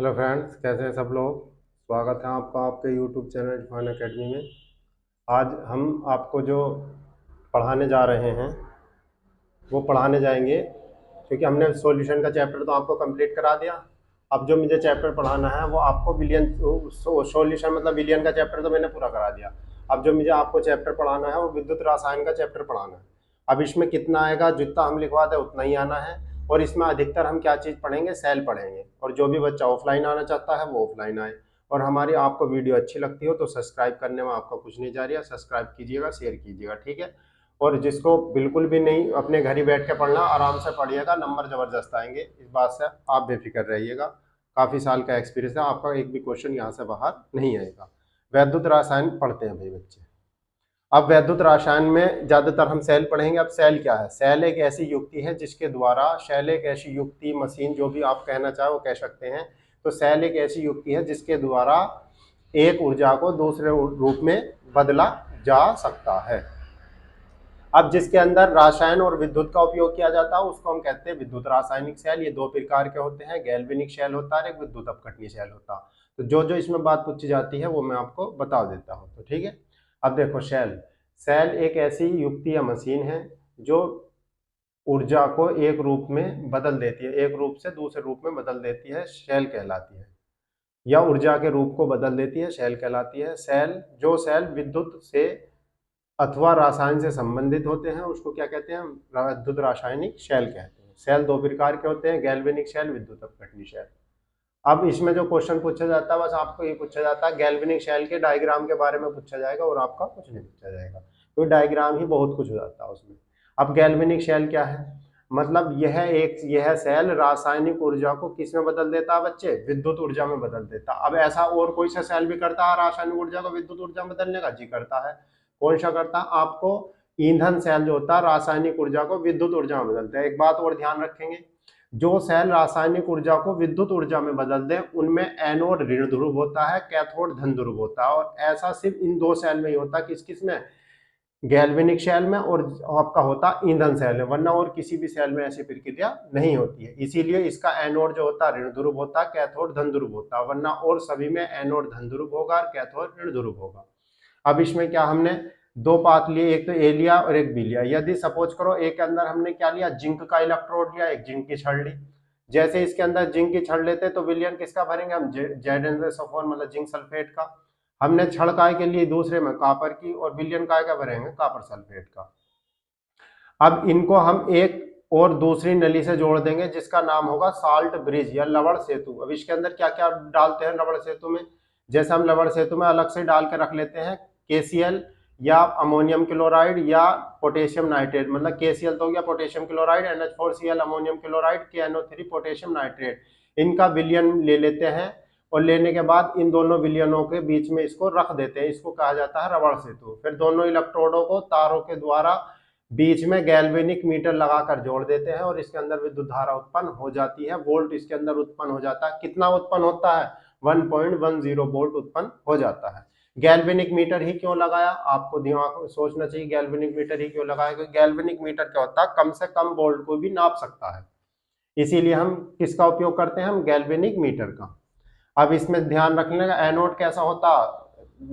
Hello friends, कैसे हैं सब लोग। स्वागत है आपका आपके यूट्यूब चैनल इरफान एकेडमी में। आज हम आपको जो पढ़ाने जा रहे हैं वो पढ़ाने जाएंगे, क्योंकि हमने सॉल्यूशन का चैप्टर तो आपको कंप्लीट करा दिया। अब जो मुझे चैप्टर पढ़ाना है वो आपको विलियन सॉल्यूशन मतलब विलियन का चैप्टर तो मैंने पूरा करा दिया। अब जो मुझे आपको चैप्टर पढ़ाना है वो विद्युत रसायन का चैप्टर पढ़ाना है। अब इसमें कितना आएगा, जितना हम लिखवा दें उतना ही आना है। और इसमें अधिकतर हम क्या चीज़ पढ़ेंगे, सेल पढ़ेंगे। और जो भी बच्चा ऑफलाइन आना चाहता है वो ऑफलाइन आए। और हमारी आपको वीडियो अच्छी लगती हो तो सब्सक्राइब करने में आपका कुछ नहीं जा रहा, सब्सक्राइब कीजिएगा, शेयर कीजिएगा, ठीक है। और जिसको बिल्कुल भी नहीं अपने घर ही बैठ के पढ़ना, आराम से पढ़िएगा, नंबर ज़बरदस्त आएंगे, इस बात से आप बेफिक्र रहिएगा। काफ़ी साल का एक्सपीरियंस है, आपका एक भी क्वेश्चन यहाँ से बाहर नहीं आएगा। वैद्युत रसायन पढ़ते हैं भाई बच्चे। अब वैद्युत रसायन में ज़्यादातर हम सेल पढ़ेंगे। अब सेल क्या है? सेल एक ऐसी युक्ति है जिसके द्वारा, सेल एक ऐसी युक्ति, मशीन, जो भी आप कहना चाहे वो कह सकते हैं। तो सेल एक ऐसी युक्ति है जिसके द्वारा एक ऊर्जा को दूसरे रूप में बदला जा सकता है। अब जिसके अंदर रासायन और विद्युत का उपयोग किया जाता है उसको हम कहते हैं विद्युत रासायनिक सेल। ये दो प्रकार के होते हैं, गैल्वेनिक सेल होता है, एक विद्युत अपघटनी सेल होता है। तो जो जो इसमें बात पूछी जाती है वो मैं आपको बता देता हूँ, तो ठीक है। अब देखो, सेल एक ऐसी युक्ति या मशीन है जो ऊर्जा को एक रूप में बदल देती है, एक रूप से दूसरे रूप में बदल देती है, सेल कहलाती है। या ऊर्जा के रूप को बदल देती है, सेल कहलाती है। सेल विद्युत से अथवा रासायन से संबंधित होते हैं उसको क्या कहते हैं, विद्युत रासायनिक सेल कहते हैं। सेल दो प्रकार के होते हैं, गैल्वेनिक सेल, विद्युत अपघटनी सेल। अब इसमें जो क्वेश्चन पूछा जाता है बस आपको ये पूछा जाता है, गैल्वेनिक सेल के डायग्राम के बारे में पूछा जाएगा और आपका कुछ नहीं पूछा जाएगा, क्योंकि डायग्राम ही बहुत कुछ हो जाता है उसमें। अब गैल्वेनिक सेल क्या है, मतलब यह सेल रासायनिक ऊर्जा को किस में बदल देता है बच्चे, विद्युत ऊर्जा में बदल देता। अब ऐसा और कोई सा सेल भी करता है रासायनिक ऊर्जा को विद्युत ऊर्जा में बदलने का? जी करता है। कौन सा करता है? आपको ईंधन सेल जो होता है रासायनिक ऊर्जा को विद्युत ऊर्जा में बदलता है। एक बात और ध्यान रखेंगे, जो सेल रासायनिक ऊर्जा को विद्युत ऊर्जा में बदल दे उनमें एनोड ऋण ध्रुव होता है, कैथोड धन ध्रुव होता है। और ऐसा सिर्फ इन दो सेल में ही होता है, किस किस में, गैल्वेनिक सेल में और आपका होता ईंधन सेल में, वरना और किसी भी सेल में ऐसी प्रक्रिया नहीं होती है। इसीलिए इसका एनोड जो होता है ऋण ध्रुव होता है, कैथोड धन ध्रुव होता है, वरना और सभी में एनोड धन ध्रुव होगा और कैथोड ऋण ध्रुव होगा। अब इसमें क्या, हमने दो पाथ लिए, एक तो ए लिया और एक बी लिया। यदि सपोज करो एक के अंदर हमने क्या लिया, जिंक का इलेक्ट्रोड लिया, एक जिंक की छड़ ली। जैसे इसके अंदर जिंक की छड़ लेते तो विलयन किसका भरेंगे हम, जेड मतलब जिंक सल्फेट का। हमने छड़ काय के लिए दूसरे में कापर की, और विलयन काय का भरेंगे, कापर सल्फेट का। अब इनको हम एक और दूसरी नली से जोड़ देंगे जिसका नाम होगा साल्ट ब्रिज या लवण सेतु। अब इसके अंदर क्या क्या डालते हैं लवण सेतु में, जैसे हम लवण सेतु में अलग से डाल के रख लेते हैं KCl या अमोनियम क्लोराइड या पोटेशियम नाइट्रेट, मतलब KCl तो हो गया potassium chloride, NH4Cl ammonium chloride, KNO3 potassium nitrate. इनका विलयन ले लेते हैं और लेने के बाद इन दोनों विलयनों के बीच में इसको रख देते हैं, इसको कहा जाता है रबड़ सेतु। फिर दोनों इलेक्ट्रोडों को तारों के द्वारा बीच में गैल्वेनिक मीटर लगाकर जोड़ देते हैं और इसके अंदर विद्युत धारा उत्पन्न हो जाती है, वोल्ट इसके अंदर उत्पन्न हो जाता है। कितना उत्पन्न होता है, 1.10 वोल्ट उत्पन्न हो जाता है। गैल्वेनिक मीटर ही क्यों लगाया, आपको दिमाग में सोचना चाहिए, गैल्वेनिक मीटर ही क्यों लगाया, क्योंकि गैल्वेनिक मीटर क्या होता है, कम से कम वोल्ट को भी नाप सकता है, इसीलिए हम किसका उपयोग करते हैं, हम गैल्वेनिक मीटर का। अब इसमें ध्यान रखने का, एनोड कैसा होता,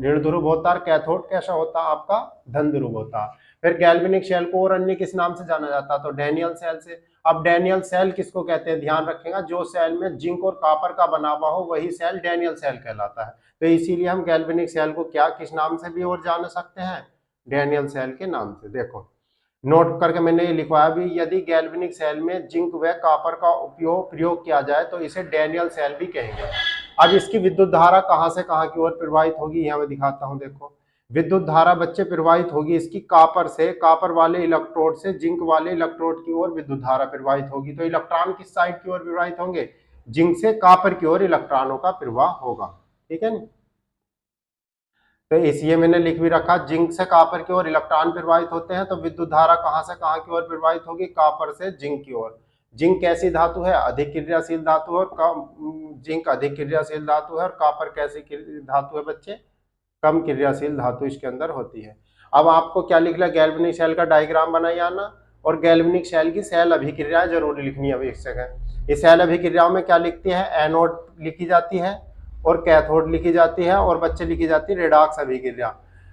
ऋण ध्रुव होता है, कैथोड कैसा होता, आपका धन ध्रुव होता है। फिर गैल्वेनिक सेल को और अन्य किस नाम से जाना जाता है, तो डैनियल सेल से। अब डैनियल सेल किसको कहते हैं, ध्यान रखेगा, जो सेल में जिंक और कॉपर का बना हुआ हो वही सेल डैनियल सेल कहलाता है। तो इसीलिए हम गैल्वेनिक सेल को क्या किस नाम से भी और जान सकते हैं, डैनियल सेल के नाम से। देखो नोट करके मैंने ये लिखवाया भी, यदि गैल्वेनिक सेल में जिंक व कॉपर का प्रयोग किया जाए तो इसे डैनियल सेल भी कहेंगे। अब इसकी विद्युत धारा कहां से कहां की ओर प्रवाहित होगी, यहाँ मैं दिखाता हूं। देखो विद्युत धारा बच्चे प्रवाहित होगी इसकी कॉपर से, कॉपर वाले इलेक्ट्रोड से जिंक वाले इलेक्ट्रोड की ओर विद्युत धारा प्रवाहित होगी। तो इलेक्ट्रॉन किस साइड की ओर प्रवाहित होंगे, जिंक से कॉपर की ओर इलेक्ट्रॉनों का प्रवाह होगा, ठीक है ना। तो इसलिए मैंने लिख भी रखा, जिंक से कॉपर की ओर इलेक्ट्रॉन प्रवाहित होते हैं, तो विद्युत धारा कहां से कहां की ओर प्रवाहित होगी, कॉपर से जिंक की ओर। जिंक कैसी धातु है, अधिक क्रियाशील धातु है, और जिंक अधिक क्रियाशील धातु है, और कॉपर कैसी धातु है बच्चे, कम क्रियाशील धातु इसके अंदर होती है। अब आपको क्या लिख लिया, गैल्वेनिक सेल का डायग्राम बनाइए आना, और गैल्वेनिक सेल की सेल अभिक्रियाएं जरूरी लिखनी आवश्यक है। इस सेल अभिक्रियाओं में क्या लिखती है, एनोड लिखी जाती है और कैथोड लिखी जाती है और बच्चे लिखी जाती है रेडॉक्स अभिक्रिया।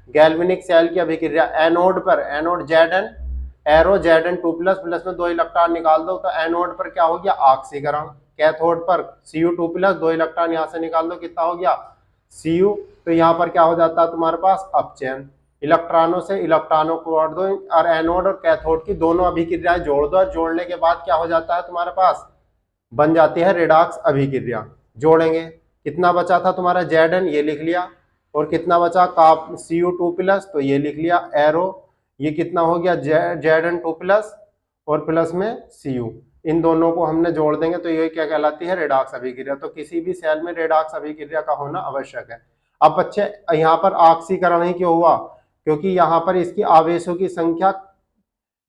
गैल्वेनिक सेल की अभिक्रिया एनोड पर, anode Zn, arrow Zn2+ plus में 2 इलेक्ट्रॉन निकाल दो तो एनोड पर क्या हो गया, ऑक्सीकरण। कैथोड पर Cu2+, 2 इलेक्ट्रॉन यहां से निकाल दो, कितना हो गया, Cu। तो यहाँ पर क्या हो जाता है तुम्हारे पास, अपचयन। इलेक्ट्रॉनों से इलेक्ट्रॉनों को जोड़ दो और एनोड और कैथोड की दोनों अभिक्रियाएं जोड़ दो, और जोड़ने के बाद क्या हो जाता है तुम्हारे पास, बन जाती है रेडॉक्स अभिक्रिया। जोड़ेंगे, कितना बचा था तुम्हारा Zn, ये लिख लिया, और कितना बचा Cu2+, तो ये लिख लिया एरो, ये कितना हो गया Zn2+ और प्लस में Cu। इन दोनों को हमने जोड़ देंगे तो ये क्या कहलाती है, रेडॉक्स अभिक्रिया। तो किसी भी सेल में रेडॉक्स अभिक्रिया का होना आवश्यक है। अब बच्चे यहाँ पर ऑक्सीकरण ही क्यों हुआ, क्योंकि यहाँ पर इसकी आवेशों की संख्या,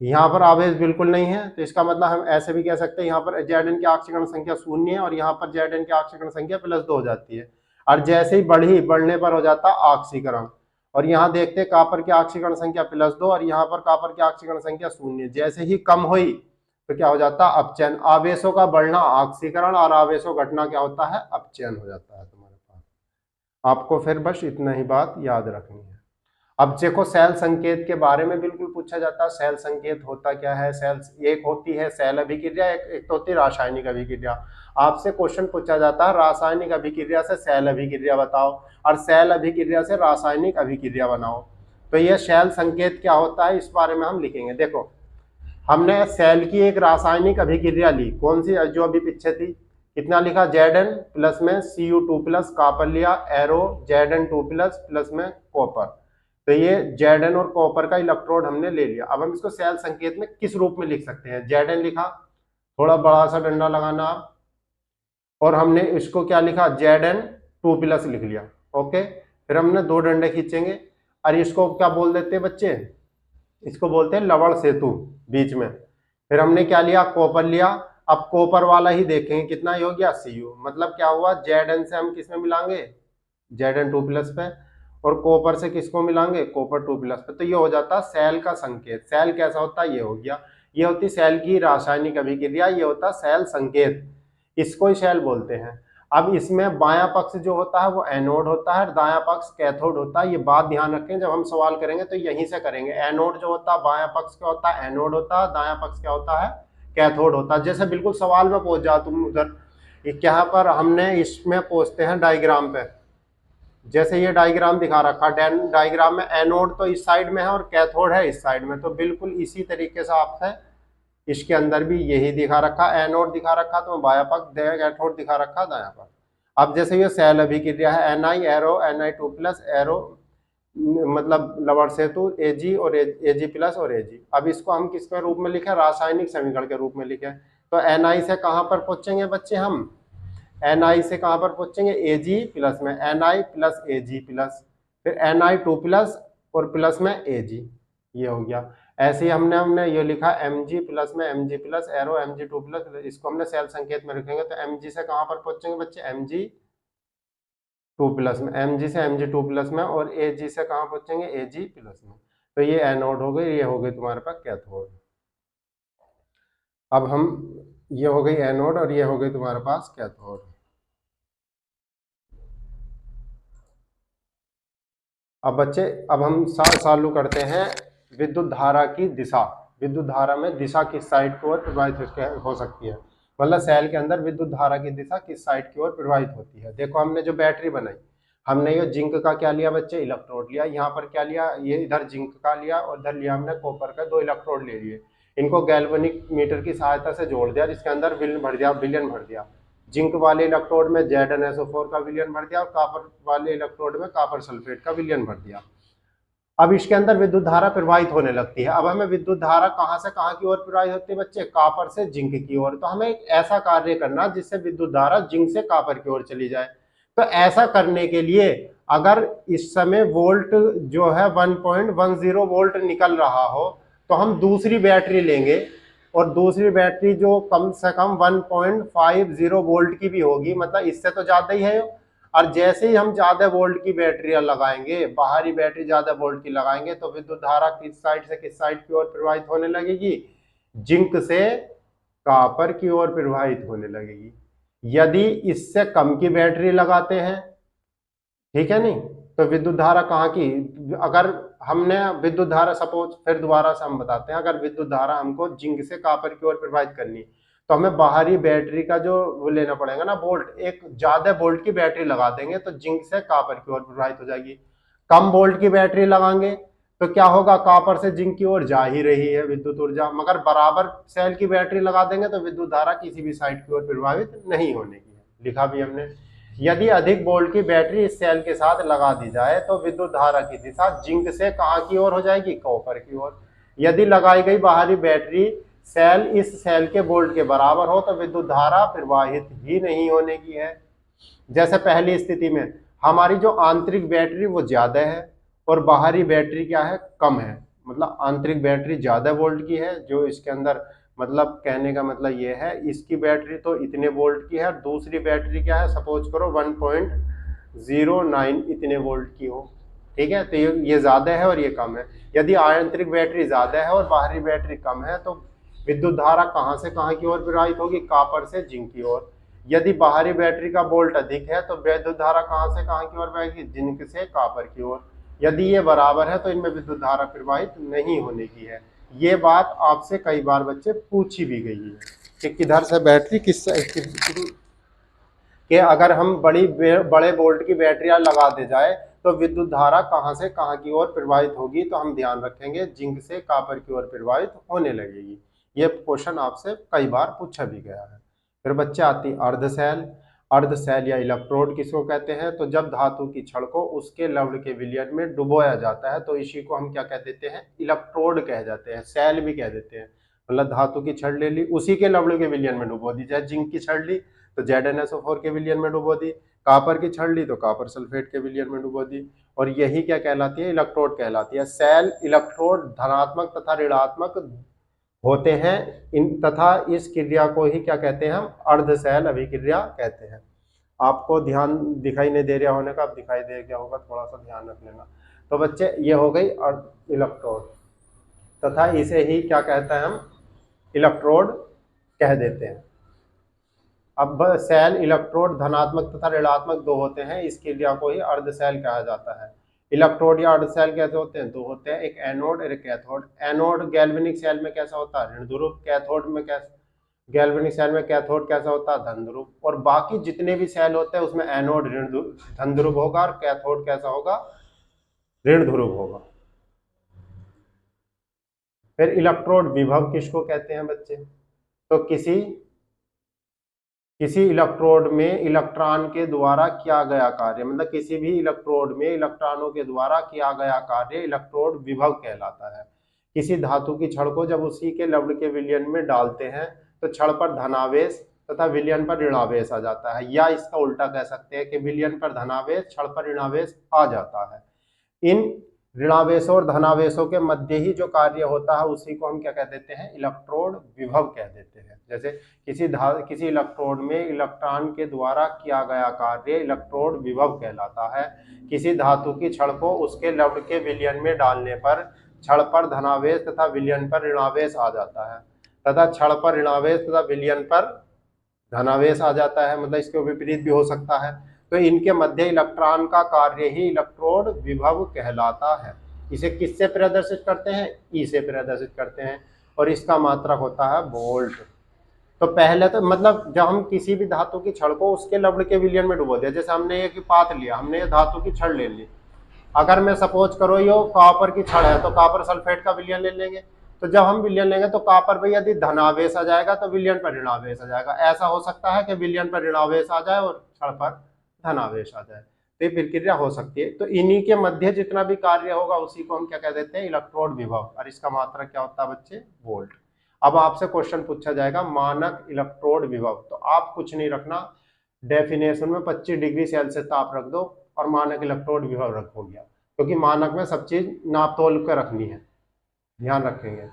यहाँ पर आवेश बिल्कुल नहीं है, तो इसका मतलब हम ऐसे भी कह सकते हैं यहाँ पर Zn की ऑक्सीकरण संख्या 0 है और यहाँ पर Zn की ऑक्सीकरण संख्या +2 हो जाती है। और जैसे ही बढ़ने पर हो जाता है ऑक्सीकरण। और यहाँ देखते हैं कॉपर की ऑक्सीकरण संख्या +2 और यहाँ पर कॉपर की ऑक्सीकरण संख्या 0। जैसे ही कम हुई तो क्या हो जाता है, अपचयन। आवेशों का बढ़ना ऑक्सीकरण और आवेशों घटना क्या होता है, अपचयन हो जाता है तुम्हारे पास। आपको फिर बस इतना ही बात याद रखनी है। अब देखो सेल संकेत के बारे में बिल्कुल पूछा जाता है, सेल संकेत होता क्या है। सेल एक होती है सेल अभिक्रिया, एक तो होती है रासायनिक अभिक्रिया। आपसे क्वेश्चन पूछा जाता है रासायनिक अभिक्रिया से सेल अभिक्रिया बताओ और सेल अभिक्रिया से रासायनिक अभिक्रिया बनाओ। तो ये सेल संकेत क्या होता है इस बारे में हम लिखेंगे। देखो हमने सेल की एक रासायनिक अभिक्रिया ली, कौन सी, जो अभी पीछे थी, कितना लिखा Zn प्लस में Cu2+ कॉपर लिया, एरो Zn2+ प्लस में कॉपर। तो ये Zn और कॉपर का इलेक्ट्रोड हमने ले लिया। अब हम इसको सेल संकेत में किस रूप में लिख सकते हैं, Zn लिखा, थोड़ा बड़ा सा डंडा लगाना आप, और हमने इसको क्या लिखा, Zn2+ लिख लिया। ओके, फिर हमने 2 डंडे खींचेंगे और इसको क्या बोल देते हैं बच्चे, इसको बोलते हैं लवण सेतु बीच में। फिर हमने क्या लिया, कॉपर लिया। अब कॉपर वाला ही देखेंगे कितना हो गया, Cu। मतलब क्या हुआ, Zn से हम किस में मिलाएंगे, Zn2+ पे, और कॉपर से किसको मिलाएंगे, कॉपर 2+ पे। तो ये हो जाता है सेल का संकेत। सेल कैसा होता है, ये हो गया, ये होती सेल की रासायनिक अभिक्रिया, ये होता सेल संकेत, इसको ही सेल बोलते हैं। अब इसमें बायां पक्ष जो होता है वो एनोड होता है, दायां पक्ष कैथोड होता है। ये बात ध्यान रखें, जब हम सवाल करेंगे तो यहीं से करेंगे। एनोड जो होता है बायां पक्ष क्या होता है, एनोड होता है, दायां पक्ष क्या होता है, कैथोड होता है। जैसे बिल्कुल सवाल में पहुंच जाओ तुम उधर, यहाँ पर हमने इसमें पहुंचते हैं डायग्राम पे। जैसे ये डायग्राम दिखा रखा, डायग्राम में एनोड तो इस साइड में है और कैथोड है इस साइड में, तो बिल्कुल इसी तरीके से आपसे इसके अंदर भी यही दिखा रखा, एनोड दिखा रखा तो बायां पक्ष, कैथोड दिखा रखा दायां पक्ष। अब जैसे ये सेल अभिक्रिया है, Ni एरो Ni2+ एरो मतलब लवण सेतु Ag और Ag+ और Ag। अब इसको हम किसके रूप में लिखे, रासायनिक समीकरण के रूप में लिखे। तो Ni से कहां पर पहुंचेंगे बच्चे हम, Ni से कहां पर पहुंचेंगे, Ag+ में, Ni प्लस Ag+, फिर Ni2+ और प्लस में Ag, ये हो गया। ऐसे ही हमने ये लिखा Mg प्लस में Mg+ एरो Mg2+, इसको हमने सेल संकेत में रखेंगे। तो Mg से कहां पर पहुंचेंगे बच्चे, Mg2+ में, Mg से Mg2+ में, और Ag से कहां पहुंचेंगे, Ag+ में। तो ये एनोड हो गई, ये हो गई तुम्हारे पास कैथोड। अब हम, ये हो गई एनोड और ये हो गई तुम्हारे पास कैथोड। अब बच्चे अब हम चालू करते हैं विद्युत धारा की दिशा। विद्युत धारा में दिशा किस साइड की ओर प्रवाहित हो सकती है, मतलब सेल के अंदर विद्युत धारा की दिशा किस साइड की ओर प्रवाहित होती है। देखो हमने जो बैटरी बनाई, हमने ये जिंक का क्या लिया बच्चे, इलेक्ट्रोड लिया। यहाँ पर क्या लिया, ये इधर जिंक का लिया और इधर लिया हमने कॉपर का, 2 इलेक्ट्रोड ले लिए। इनको गैल्वेनिक मीटर की सहायता से जोड़ दिया, जिसके अंदर विलयन भर दिया। जिंक वाले इलेक्ट्रोड में ZnSO4 का विलयन भर दिया और कॉपर वाले इलेक्ट्रोड में कॉपर सल्फेट का विलयन भर दिया। अब इसके अंदर विद्युत धारा प्रवाहित होने लगती है। अब हमें विद्युत धारा कहां से कहां की ओर प्रवाहित होती है बच्चे, कॉपर से जिंक की ओर। तो हमें एक ऐसा कार्य करना जिससे विद्युत धारा जिंक से कॉपर की ओर चली जाए। तो ऐसा करने के लिए अगर इस समय वोल्ट जो है 1.10 वोल्ट निकल रहा हो तो हम दूसरी बैटरी लेंगे, और दूसरी बैटरी जो कम से कम 1.50 वोल्ट की भी होगी, मतलब इससे तो ज्यादा ही है। और जैसे ही हम ज्यादा वोल्ट की बैटरियां लगाएंगे, बाहरी बैटरी ज्यादा वोल्ट की लगाएंगे, तो विद्युत धारा किस साइड से किस साइड की ओर प्रवाहित होने लगेगी, जिंक से कॉपर की ओर प्रवाहित होने लगेगी। यदि इससे कम की बैटरी लगाते हैं, ठीक है नहीं, तो विद्युत धारा कहाँ की, अगर हमने विद्युत धारा सपोज, फिर दोबारा से हम बताते हैं, अगर विद्युत धारा हमको जिंक से कॉपर की ओर प्रवाहित करनी, तो हमें बाहरी बैटरी का जो वो लेना पड़ेगा ना वोल्ट, एक ज्यादा वोल्ट की बैटरी लगा देंगे तो जिंक से कॉपर की ओर प्रवाहित हो जाएगी। कम वोल्ट की बैटरी लगाएंगे तो क्या होगा, कॉपर से जिंक की ओर जा ही रही है विद्युत ऊर्जा, मगर बराबर सेल की बैटरी लगा देंगे तो विद्युत धारा किसी भी साइड की ओर प्रभावित नहीं होने की है, लिखा भी हमने। यदि अधिक वोल्ट की बैटरी इस सेल के साथ लगा दी जाए तो विद्युत धारा की दिशा जिंक से कहां की ओर हो जाएगी, कॉपर की ओर। यदि लगाई गई बाहरी बैटरी सेल इस सेल के वोल्ट के बराबर हो तो विद्युत धारा प्रवाहित ही नहीं होने की है। जैसे पहली स्थिति में हमारी जो आंतरिक बैटरी वो ज्यादा है और बाहरी बैटरी क्या है, कम है, मतलब आंतरिक बैटरी ज्यादा वोल्ट की है, जो इसके अंदर मतलब कहने का मतलब ये है, इसकी बैटरी तो इतने वोल्ट की है, दूसरी बैटरी क्या है, सपोज करो 1.09 इतने वोल्ट की हो, ठीक है, तो ये ज्यादा है और ये कम है। यदि आंतरिक बैटरी ज्यादा है और बाहरी बैटरी कम है तो विद्युत धारा कहां से कहां की ओर प्रवाहित होगी, कॉपर से जिंक की ओर। यदि बाहरी बैटरी का वोल्ट अधिक है तो विद्युत धारा कहां से कहां की ओर बहेगी, जिंक से कॉपर की ओर। यदि ये बराबर है तो इनमें विद्युत धारा प्रवाहित नहीं होने की है। ये बात आपसे कई बार बच्चे पूछी भी गई है कि किधर से बैटरी कि अगर हम बड़े वोल्ट की बैटरियां लगा दे जाए तो विद्युत धारा कहां से कहां की ओर प्रवाहित होगी, तो हम ध्यान रखेंगे जिंक से कॉपर की ओर प्रवाहित होने लगेगी। ये क्वेश्चन आपसे कई बार पूछा भी गया है। फिर बच्चे आती अर्धसेल। अर्धसेल या इलेक्ट्रोड किसको कहते हैं, तो जब धातु की छड़ को उसके लवण के विलयन में डुबोया जाता है तो इसी को हम क्या कह देते हैं, इलेक्ट्रोड कह जाते हैं, सेल भी कह देते हैं। मतलब धातु की छड़ ले ली, उसी के लवण के विलयन में डुबो दी, जाए जिंक की छड़ ली तो ZnSO4 के विलयन में डुबो दी, कॉपर की छड़ ली तो कॉपर सल्फेट के विलयन में डुबो दी, और यही क्या कहलाती है, इलेक्ट्रोड कहलाती है। सेल इलेक्ट्रोड धनात्मक तथा ऋणात्मक होते हैं इन, तथा इस क्रिया को ही क्या कहते हैं, हम अर्धसेल अभिक्रिया कहते हैं। आपको ध्यान दिखाई नहीं दे रहा होने का, अब दिखाई दे गया होगा, थोड़ा सा ध्यान रख लेना। तो बच्चे ये हो गई इलेक्ट्रोड, तथा इसे ही क्या कहते हैं, हम इलेक्ट्रोड कह देते हैं। अब सेल इलेक्ट्रोड धनात्मक तथा ऋणात्मक दो होते हैं, इस क्रिया को ही अर्धसेल कहा जाता है। इलेक्ट्रोड या अर्धसेल कैसे होते हैं, दो होते हैं, एक एनोड और एक कैथोड। एनोड गैल्वेनिक सेल में कैसा होता है, ऋण ध्रुव। कैथोड में कैसा, गैल्वेनिक सेल में कैथोड कैसा होता है, धन ध्रुव। और बाकी जितने भी सेल होते हैं उसमें एनोड ऋण धन ध्रुव होगा और कैथोड कैसा होगा, ऋण ध्रुव होगा। फिर इलेक्ट्रोड विभव किसको कहते हैं बच्चे, तो किसी इलेक्ट्रोड में इलेक्ट्रॉन के द्वारा किया गया कार्य, मतलब किसी भी इलेक्ट्रोड में इलेक्ट्रॉनों के द्वारा किया गया कार्य इलेक्ट्रोड विभव कहलाता है। किसी धातु की छड़ को जब उसी के लवण के विलयन में डालते हैं तो छड़ पर धनावेश तथा विलयन पर ऋणावेश आ जाता है, या इसका उल्टा कह सकते हैं कि विलयन पर धनावेश, छड़ पर ऋणावेश आ जाता है। इन ऋणावेशों और धनावेशों के मध्य ही जो कार्य होता है उसी को हम क्या कह देते हैं, इलेक्ट्रोड विभव कह देते हैं। जैसे किसी इलेक्ट्रोड में इलेक्ट्रॉन के द्वारा किया गया कार्य इलेक्ट्रोड विभव कहलाता है। किसी धातु की छड़ को उसके लवण के विलयन में डालने पर छड़ पर धनावेश तथा विलयन पर ऋणावेश आ जाता है, तथा छड़ पर ऋणावेश तथा विलयन पर धनावेश आ जाता है, मतलब इसके विपरीत भी हो सकता है। तो इनके मध्य इलेक्ट्रॉन का कार्य ही इलेक्ट्रोड विभव कहलाता है। इसे किससे प्रदर्शित करते हैं, ई से प्रदर्शित करते हैं, और इसका मात्रक होता है वोल्ट। तो पहले तो मतलब जब हम किसी भी धातु की छड़ को उसके लवण के विलयन में डुबो दिया, जैसे हमने एक पात लिया, हमने ये धातु की छड़ ले ली, अगर मैं सपोज करो ये कॉपर की छड़ है तो कॉपर सल्फेट का विलयन ले लेंगे, तो जब हम विलयन लेंगे तो कॉपर पे यदि धनावेश आ जाएगा तो विलयन पर ऋणावेश आ जाएगा। ऐसा हो सकता है कि विलयन पर ऋणावेश आ जाए और छड़ पर धनावेश आ जाए, तो ये प्रक्रिया हो सकती है। तो इन्हीं के मध्य जितना भी कार्य होगा उसी को हम क्या कह देते हैं, इलेक्ट्रोड विभव, और इसका मात्रक क्या होता है बच्चे, वोल्ट। अब आपसे क्वेश्चन पूछा जाएगा मानक इलेक्ट्रोड विभव, तो आप कुछ नहीं रखना, डेफिनेशन में 25 डिग्री सेल्सियस ताप रख दो और मानक इलेक्ट्रोड विभव रखो गया, क्योंकि मानक में सब चीज नाप तोल कर रखनी है, ध्यान रखेंगे।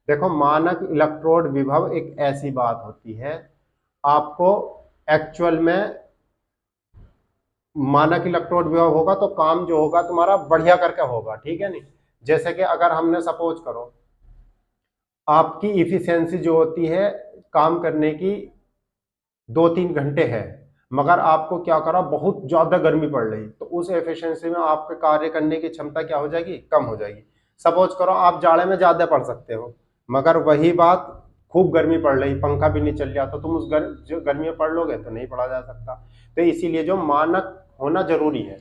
देखो मानक इलेक्ट्रोड विभव एक ऐसी बात होती है, आपको एक्चुअल में मानक इलेक्ट्रोड विभव होगा तो काम जो होगा तुम्हारा बढ़िया करके होगा, ठीक है नहीं। जैसे कि अगर हमने सपोज करो आपकी इफिशियंसी जो होती है काम करने की 2-3 घंटे है, मगर आपको क्या करा, बहुत ज्यादा गर्मी पड़ रही, तो उस एफिशिएंसी में आपके कार्य करने की क्षमता क्या हो जाएगी, कम हो जाएगी। सपोज करो आप जाड़े में ज्यादा पढ़ सकते हो, मगर वही बात खूब गर्मी पड़ रही, पंखा भी नहीं चल रहा, तो तुम उस जो गर्मी में पढ़ लोगे तो नहीं पढ़ा जा सकता। तो इसीलिए जो मानक होना जरूरी है।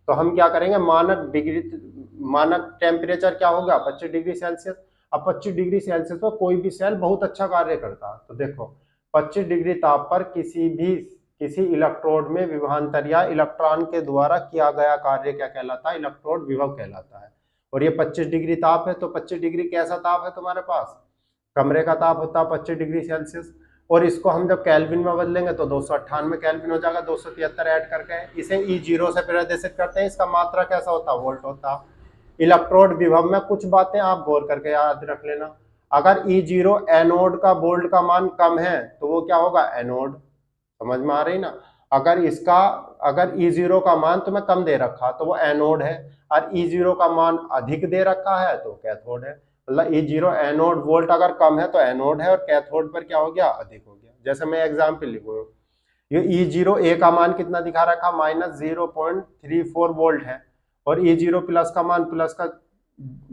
तो हम क्या करेंगे, मानक टेम्परेचर क्या होगा, 25 डिग्री सेल्सियस। अब 25 डिग्री सेल्सियस पर कोई भी सेल बहुत अच्छा कार्य करता है। तो देखो 25 डिग्री ताप पर किसी इलेक्ट्रोड में विभवांतर या इलेक्ट्रॉन के द्वारा किया गया कार्य क्या कहलाता है, इलेक्ट्रोड विभव कहलाता है। और ये 25 डिग्री ताप है, तो 25 डिग्री कैसा ताप है तुम्हारे पास, कमरे का ताप होता है 25 डिग्री सेल्सियस। और इसको हम जब केल्विन में बदलेंगे तो 298 केल्विन हो जाएगा, 273 ऐड करके इसे E0 से प्रदर्शित करते हैं। इसका मात्रा कैसा होता है, वोल्ट होता है। इलेक्ट्रोड विभव में कुछ बातें आप गौर करके याद रख लेना। अगर E0 एनोड का वोल्ट का मान कम है तो वो क्या होगा, एनोड। समझ में आ रही ना। अगर E0 का मान तुम्हें कम दे रखा तो वो एनोड है, और E0 का मान अधिक दे रखा है तो कैथोड है। मतलब E0 एनोड वोल्ट अगर कम है तो एनोड है, और कैथोड पर क्या हो गया, अधिक हो गया। जैसे मैं एग्जाम्पल लिखूँ, ये E0 ए का मान कितना दिखा रखा, -0.34 वोल्ट है, और E0 प्लस का मान प्लस का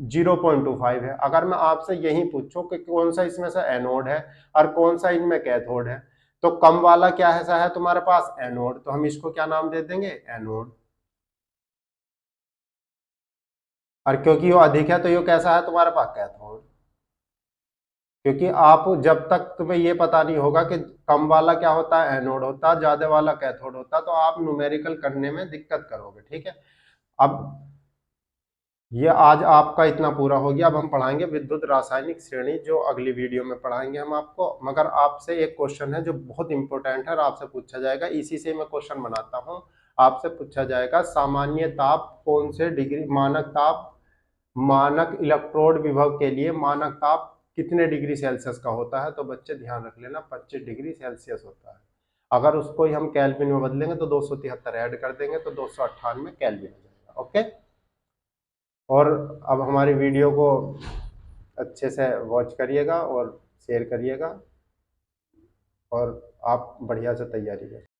0.25 है। अगर मैं आपसे यही पूछूं कि कौन सा इसमें से एनोड है और कौन सा इनमें कैथोड है, तो कम वाला क्या है, सा है तुम्हारे पास एनोड, तो हम इसको क्या नाम दे देंगे, एनोड। और क्योंकि वो अधिक है तो ये कैसा है तुम्हारे पास, कैथोड। क्योंकि आप जब तक तुम्हें ये पता नहीं होगा कि कम वाला क्या होता है, एनोड होता है, ज्यादा वाला कैथोड होता है, तो आप न्यूमेरिकल करने में दिक्कत करोगे। ठीक है, अब ये आज आपका इतना पूरा हो गया। अब हम पढ़ाएंगे विद्युत रासायनिक श्रेणी, जो अगली वीडियो में पढ़ाएंगे हम आपको। मगर आपसे एक क्वेश्चन है जो बहुत इंपॉर्टेंट है और आपसे पूछा जाएगा, इसी से मैं क्वेश्चन बनाता हूँ। आपसे पूछा जाएगा सामान्य ताप कौन से डिग्री, मानक ताप, मानक इलेक्ट्रोड विभव के लिए मानक ताप कितने डिग्री सेल्सियस का होता है। तो बच्चे ध्यान रख लेना, 25 डिग्री सेल्सियस होता है। अगर उसको ही हम केल्विन में बदलेंगे तो 273 ऐड कर देंगे तो 298 केल्विन हो जाएगा। ओके, और अब हमारी वीडियो को अच्छे से वॉच करिएगा और शेयर करिएगा, और आप बढ़िया से तैयारी करें।